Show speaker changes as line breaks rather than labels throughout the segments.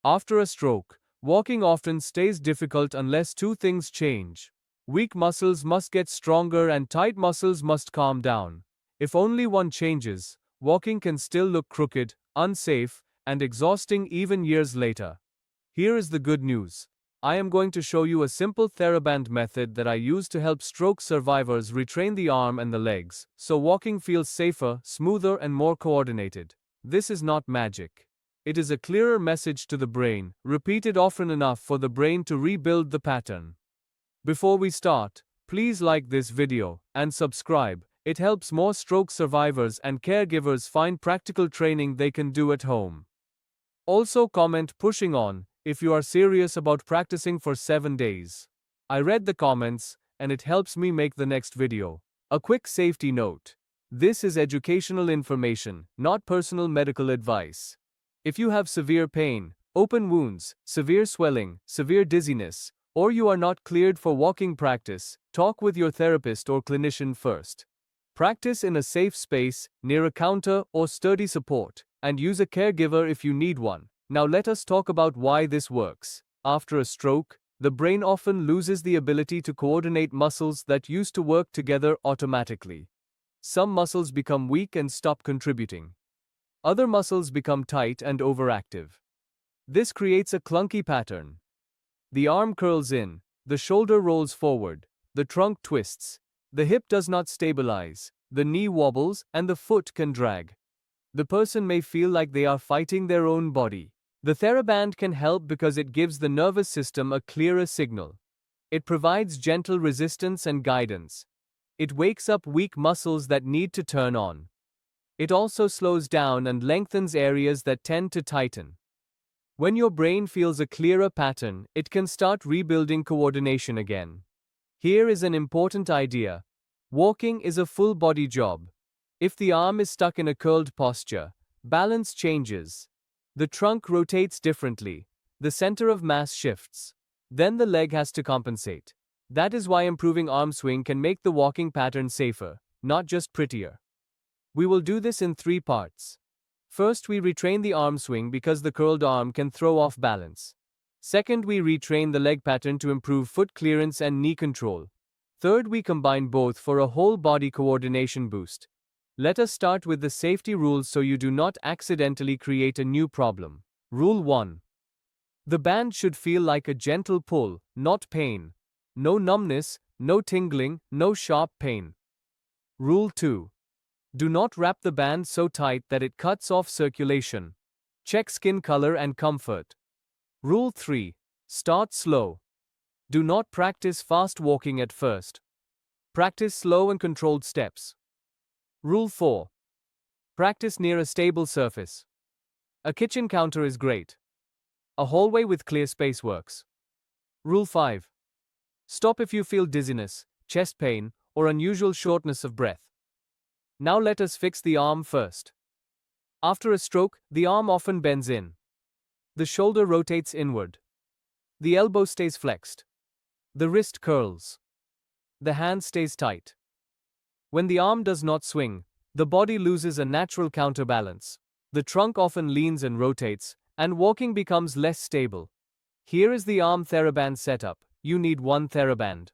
After a stroke, walking often stays difficult unless two things change. Weak muscles must get stronger and tight muscles must calm down. If only one changes, walking can still look crooked, unsafe, and exhausting even years later. Here is the good news. I am going to show you a simple Theraband method that I use to help stroke survivors retrain the arm and the legs, so walking feels safer, smoother, and more coordinated. This is not magic. It is a clearer message to the brain, repeated often enough for the brain to rebuild the pattern. Before we start, please like this video and subscribe. It helps more stroke survivors and caregivers find practical training they can do at home. Also comment pushing on if you are serious about practicing for 7 days. I read the comments and it helps me make the next video. A quick safety note. This is educational information, not personal medical advice. If you have severe pain, open wounds, severe swelling, severe dizziness, or you are not cleared for walking practice, talk with your therapist or clinician first. Practice in a safe space, near a counter or sturdy support, and use a caregiver if you need one. Now let us talk about why this works. After a stroke, the brain often loses the ability to coordinate muscles that used to work together automatically. Some muscles become weak and stop contributing. Other muscles become tight and overactive. This creates a clunky pattern. The arm curls in, the shoulder rolls forward, the trunk twists, the hip does not stabilize, the knee wobbles, and the foot can drag. The person may feel like they are fighting their own body. The Theraband can help because it gives the nervous system a clearer signal. It provides gentle resistance and guidance. It wakes up weak muscles that need to turn on. It also slows down and lengthens areas that tend to tighten. When your brain feels a clearer pattern, it can start rebuilding coordination again. Here is an important idea. Walking is a full-body job. If the arm is stuck in a curled posture, balance changes. The trunk rotates differently. The center of mass shifts. Then the leg has to compensate. That is why improving arm swing can make the walking pattern safer, not just prettier. We will do this in 3 parts. First, we retrain the arm swing because the curled arm can throw off balance. Second, we retrain the leg pattern to improve foot clearance and knee control. Third, we combine both for a whole body coordination boost. Let us start with the safety rules so you do not accidentally create a new problem. Rule 1. The band should feel like a gentle pull, not pain. No numbness, no tingling, no sharp pain. Rule 2. Do not wrap the band so tight that it cuts off circulation. Check skin color and comfort. Rule 3. Start slow. Do not practice fast walking at first. Practice slow and controlled steps. Rule 4. Practice near a stable surface. A kitchen counter is great. A hallway with clear space works. Rule 5. Stop if you feel dizziness, chest pain, or unusual shortness of breath. Now let us fix the arm first. After a stroke, the arm often bends in. The shoulder rotates inward. The elbow stays flexed. The wrist curls. The hand stays tight. When the arm does not swing, the body loses a natural counterbalance. The trunk often leans and rotates, and walking becomes less stable. Here is the arm Theraband setup. You need 1 Theraband.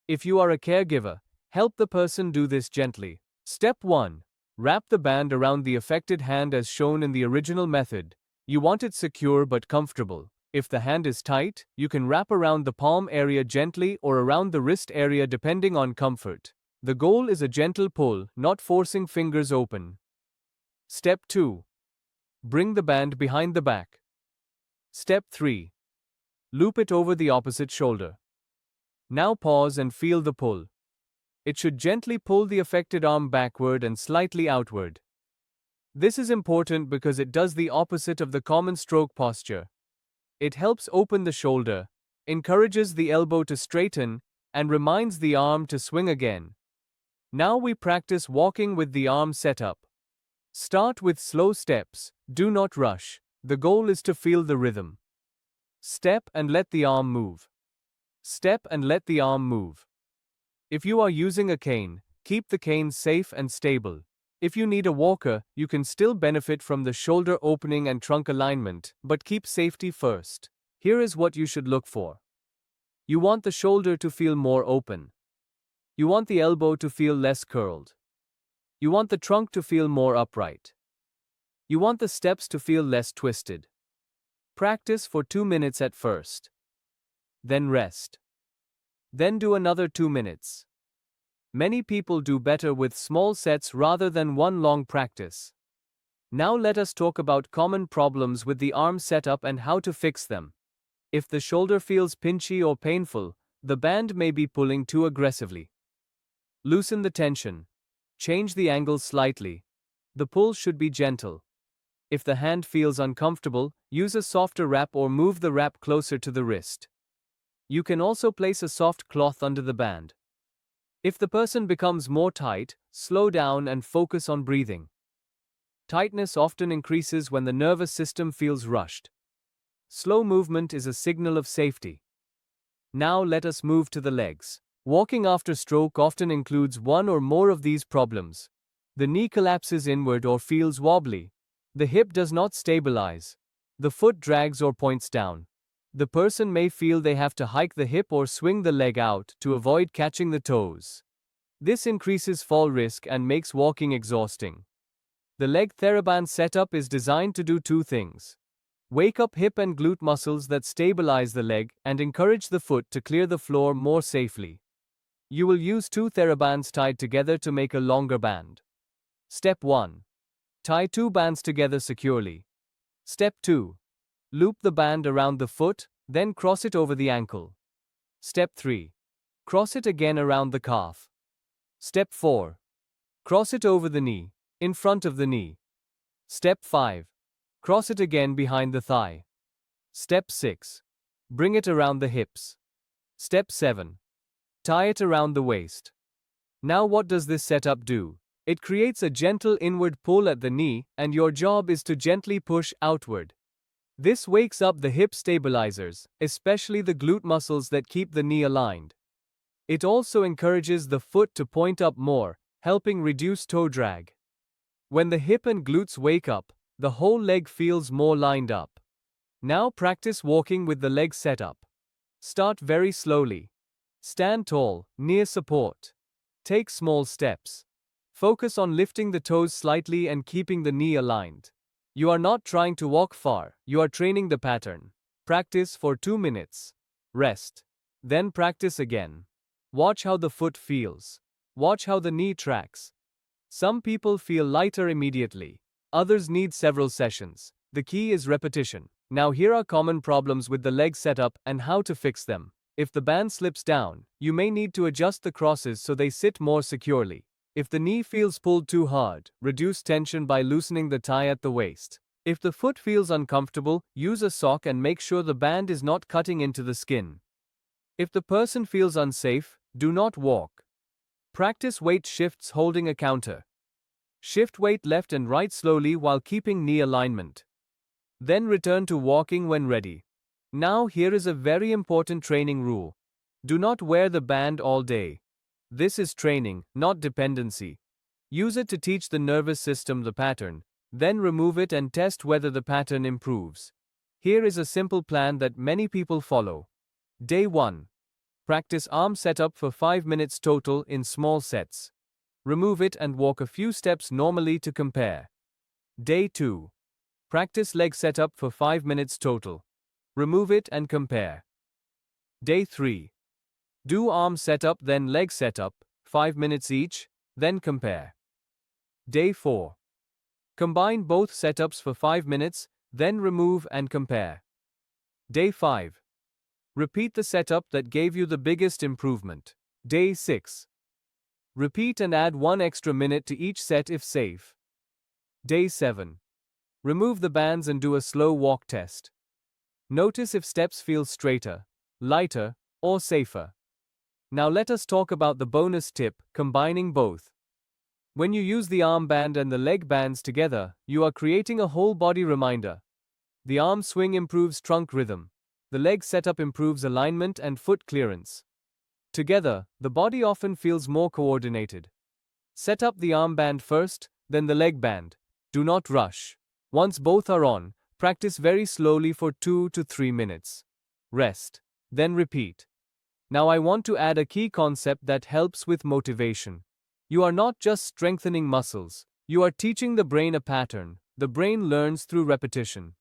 If you are a caregiver, help the person do this gently. Step 1. Wrap the band around the affected hand as shown in the original method. You want it secure but comfortable. If the hand is tight, you can wrap around the palm area gently or around the wrist area depending on comfort. The goal is a gentle pull, not forcing fingers open. Step 2. Bring the band behind the back. Step 3. Loop it over the opposite shoulder. Now pause and feel the pull. It should gently pull the affected arm backward and slightly outward. This is important because it does the opposite of the common stroke posture. It helps open the shoulder, encourages the elbow to straighten, and reminds the arm to swing again. Now we practice walking with the arm set up. Start with slow steps, do not rush. The goal is to feel the rhythm. Step and let the arm move. Step and let the arm move. If you are using a cane, keep the cane safe and stable. If you need a walker, you can still benefit from the shoulder opening and trunk alignment, but keep safety first. Here is what you should look for. You want the shoulder to feel more open. You want the elbow to feel less curled. You want the trunk to feel more upright. You want the steps to feel less twisted. Practice for 2 minutes at first. Then rest. Then do another 2 minutes. Many people do better with small sets rather than one long practice. Now let us talk about common problems with the arm setup and how to fix them. If the shoulder feels pinchy or painful, the band may be pulling too aggressively. Loosen the tension. Change the angle slightly. The pull should be gentle. If the hand feels uncomfortable, use a softer wrap or move the wrap closer to the wrist. You can also place a soft cloth under the band. If the person becomes more tight, slow down and focus on breathing. Tightness often increases when the nervous system feels rushed. Slow movement is a signal of safety. Now let us move to the legs. Walking after stroke often includes one or more of these problems. The knee collapses inward or feels wobbly. The hip does not stabilize. The foot drags or points down. The person may feel they have to hike the hip or swing the leg out to avoid catching the toes. This increases fall risk and makes walking exhausting. The leg Theraband setup is designed to do two things. Wake up hip and glute muscles that stabilize the leg and encourage the foot to clear the floor more safely. You will use 2 Therabands tied together to make a longer band. Step 1. Tie 2 bands together securely. Step 2. Loop the band around the foot, then cross it over the ankle. Step 3. Cross it again around the calf. Step 4. Cross it over the knee, in front of the knee. Step 5. Cross it again behind the thigh. Step 6. Bring it around the hips. Step 7. Tie it around the waist. Now what does this setup do? It creates a gentle inward pull at the knee, and your job is to gently push outward. This wakes up the hip stabilizers, especially the glute muscles that keep the knee aligned. It also encourages the foot to point up more, helping reduce toe drag. When the hip and glutes wake up, the whole leg feels more lined up. Now practice walking with the leg setup. Start very slowly. Stand tall, near support. Take small steps. Focus on lifting the toes slightly and keeping the knee aligned. You are not trying to walk far, you are training the pattern. Practice for 2 minutes. Rest. Then practice again. Watch how the foot feels. Watch how the knee tracks. Some people feel lighter immediately. Others need several sessions. The key is repetition. Now here are common problems with the leg setup and how to fix them. If the band slips down, you may need to adjust the crosses so they sit more securely. If the knee feels pulled too hard, reduce tension by loosening the tie at the waist. If the foot feels uncomfortable, use a sock and make sure the band is not cutting into the skin. If the person feels unsafe, do not walk. Practice weight shifts holding a counter. Shift weight left and right slowly while keeping knee alignment. Then return to walking when ready. Now here is a very important training rule. Do not wear the band all day. This is training, not dependency. Use it to teach the nervous system the pattern, then remove it and test whether the pattern improves. Here is a simple plan that many people follow. Day 1. Practice arm setup for 5 minutes total in small sets. Remove it and walk a few steps normally to compare. Day 2. Practice leg setup for 5 minutes total. Remove it and compare. Day 3. Do arm setup then leg setup, 5 minutes each, then compare. Day 4. Combine both setups for 5 minutes, then remove and compare. Day 5. Repeat the setup that gave you the biggest improvement. Day 6. Repeat and add 1 extra minute to each set if safe. Day 7. Remove the bands and do a slow walk test. Notice if steps feel straighter, lighter, or safer. Now let us talk about the bonus tip, combining both. When you use the arm band and the leg bands together, you are creating a whole body reminder. The arm swing improves trunk rhythm. The leg setup improves alignment and foot clearance. Together, the body often feels more coordinated. Set up the arm band first, then the leg band. Do not rush. Once both are on, practice very slowly for 2 to 3 minutes. Rest. Then repeat. Now I want to add a key concept that helps with motivation. You are not just strengthening muscles, you are teaching the brain a pattern. The brain learns through repetition.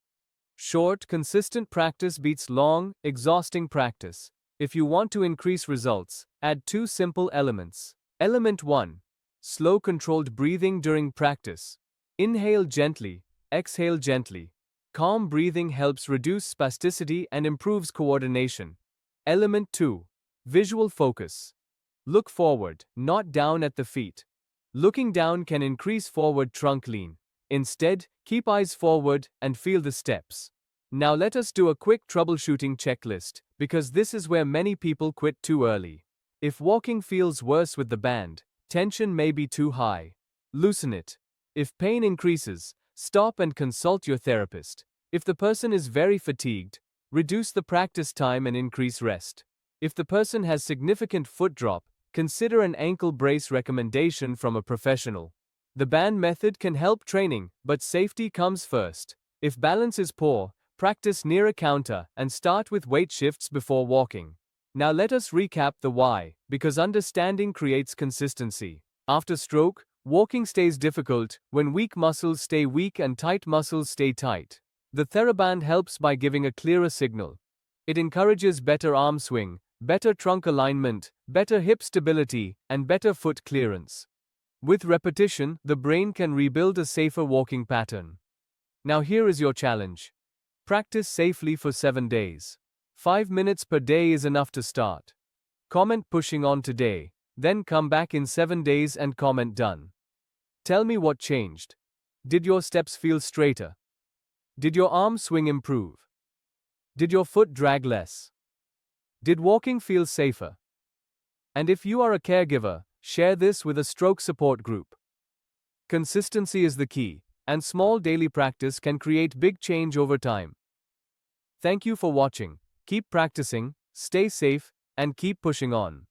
Short, consistent practice beats long, exhausting practice. If you want to increase results, add 2 simple elements. Element 1. Slow controlled breathing during practice. Inhale gently, exhale gently. Calm breathing helps reduce spasticity and improves coordination. Element 2. Visual focus. Look forward, not down at the feet. Looking down can increase forward trunk lean. Instead, keep eyes forward and feel the steps. Now let us do a quick troubleshooting checklist, because this is where many people quit too early. If walking feels worse with the band, tension may be too high. Loosen it. If pain increases, stop and consult your therapist. If the person is very fatigued, reduce the practice time and increase rest. If the person has significant foot drop, consider an ankle brace recommendation from a professional. The band method can help training, but safety comes first. If balance is poor, practice near a counter and start with weight shifts before walking. Now let us recap the why, because understanding creates consistency. After stroke, walking stays difficult when weak muscles stay weak and tight muscles stay tight. The Theraband helps by giving a clearer signal. It encourages better arm swing, better trunk alignment, better hip stability, and better foot clearance. With repetition, the brain can rebuild a safer walking pattern. Now here is your challenge. Practice safely for 7 days. 5 minutes per day is enough to start. Comment pushing on today, then come back in 7 days and comment done. Tell me what changed. Did your steps feel straighter? Did your arm swing improve? Did your foot drag less? Did walking feel safer? And if you are a caregiver, share this with a stroke support group. Consistency is the key, and small daily practice can create big change over time. Thank you for watching. Keep practicing, stay safe, and keep pushing on.